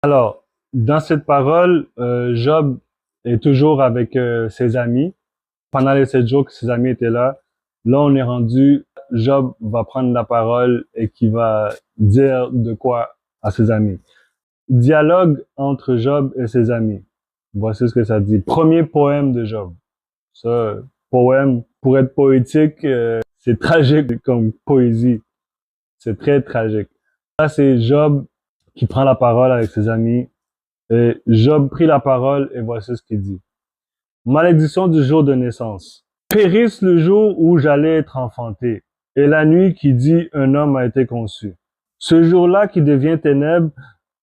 Alors, dans cette parole, Job est toujours avec ses amis. Pendant les 7 jours que ses amis étaient là, là on est rendu, Job va prendre la parole et qui va dire de quoi à ses amis. Dialogue entre Job et ses amis. Voici ce que ça dit. Premier poème de Job. Ça, poème, pour être poétique, c'est tragique comme poésie. C'est très tragique. Là, c'est Job qui prend la parole avec ses amis. Et Job prit la parole et voici ce qu'il dit. Malédiction du jour de naissance. Périsse le jour où j'allais être enfanté, et la nuit qui dit un homme a été conçu. Ce jour-là qui devient ténèbres,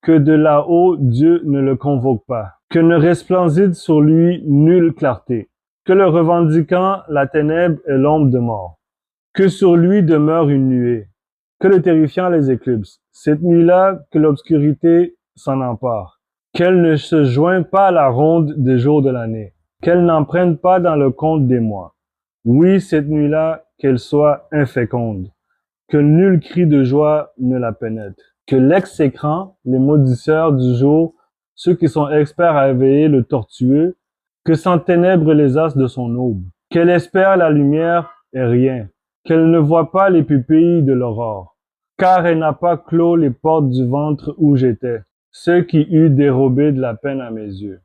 que de là-haut Dieu ne le convoque pas, que ne resplendisse sur lui nulle clarté, que le revendiquant la ténèbre est l'ombre de mort, que sur lui demeure une nuée, que le terrifiant les éclipse. Cette nuit-là, que l'obscurité s'en empare, qu'elle ne se joigne pas à la ronde des jours de l'année, qu'elle n'en prenne pas dans le compte des mois. Oui, cette nuit-là, qu'elle soit inféconde, que nul cri de joie ne la pénètre, que l'exécrant, les maudisseurs du jour, ceux qui sont experts à éveiller le tortueux, que s'enténèbrent les as de son aube, qu'elle espère la lumière et rien, qu'elle ne voit pas les pupilles de l'aurore, car elle n'a pas clos les portes du ventre où j'étais, ce qui eût dérobé de la peine à mes yeux.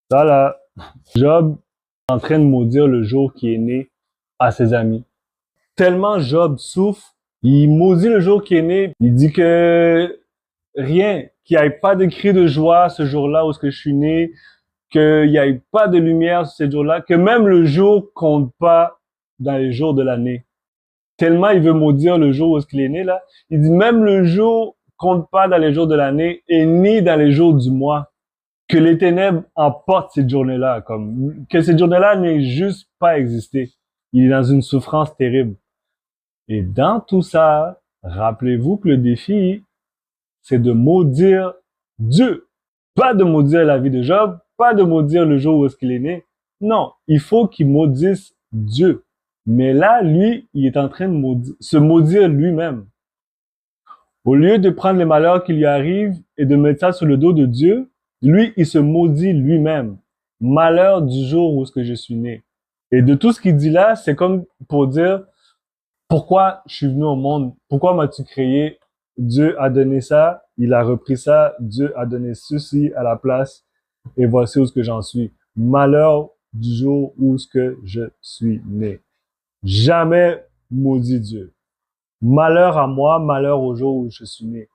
Voilà, Job est en train de maudire le jour qui est né à ses amis. Tellement Job souffre, il maudit le jour qui est né, il dit que rien, qu'il n'y ait pas de cri de joie ce jour-là où est-ce que je suis né, qu'il n'y ait pas de lumière ce jour-là, que même le jour compte pas dans les jours de l'année. Tellement il veut maudire le jour où est-ce qu'il est né là, il dit même le jour compte pas dans les jours de l'année et ni dans les jours du mois. Que les ténèbres emportent cette journée-là, comme que cette journée-là n'ait juste pas existé. Il est dans une souffrance terrible. Et dans tout ça, rappelez-vous que le défi, c'est de maudire Dieu. Pas de maudire la vie de Job, pas de maudire le jour où est-ce qu'il est né. Non, il faut qu'il maudisse Dieu. Mais là, lui, il est en train de se maudire lui-même. Au lieu de prendre les malheurs qui lui arrivent et de mettre ça sur le dos de Dieu, lui, il se maudit lui-même. Malheur du jour où est-ce que je suis né. Et de tout ce qu'il dit là, c'est comme pour dire, pourquoi je suis venu au monde? Pourquoi m'as-tu créé? Dieu a donné ça, il a repris ça, Dieu a donné ceci à la place, et voici où est-ce que j'en suis. Malheur du jour où est-ce que je suis né. Jamais maudit Dieu. Malheur à moi, malheur au jour où je suis né.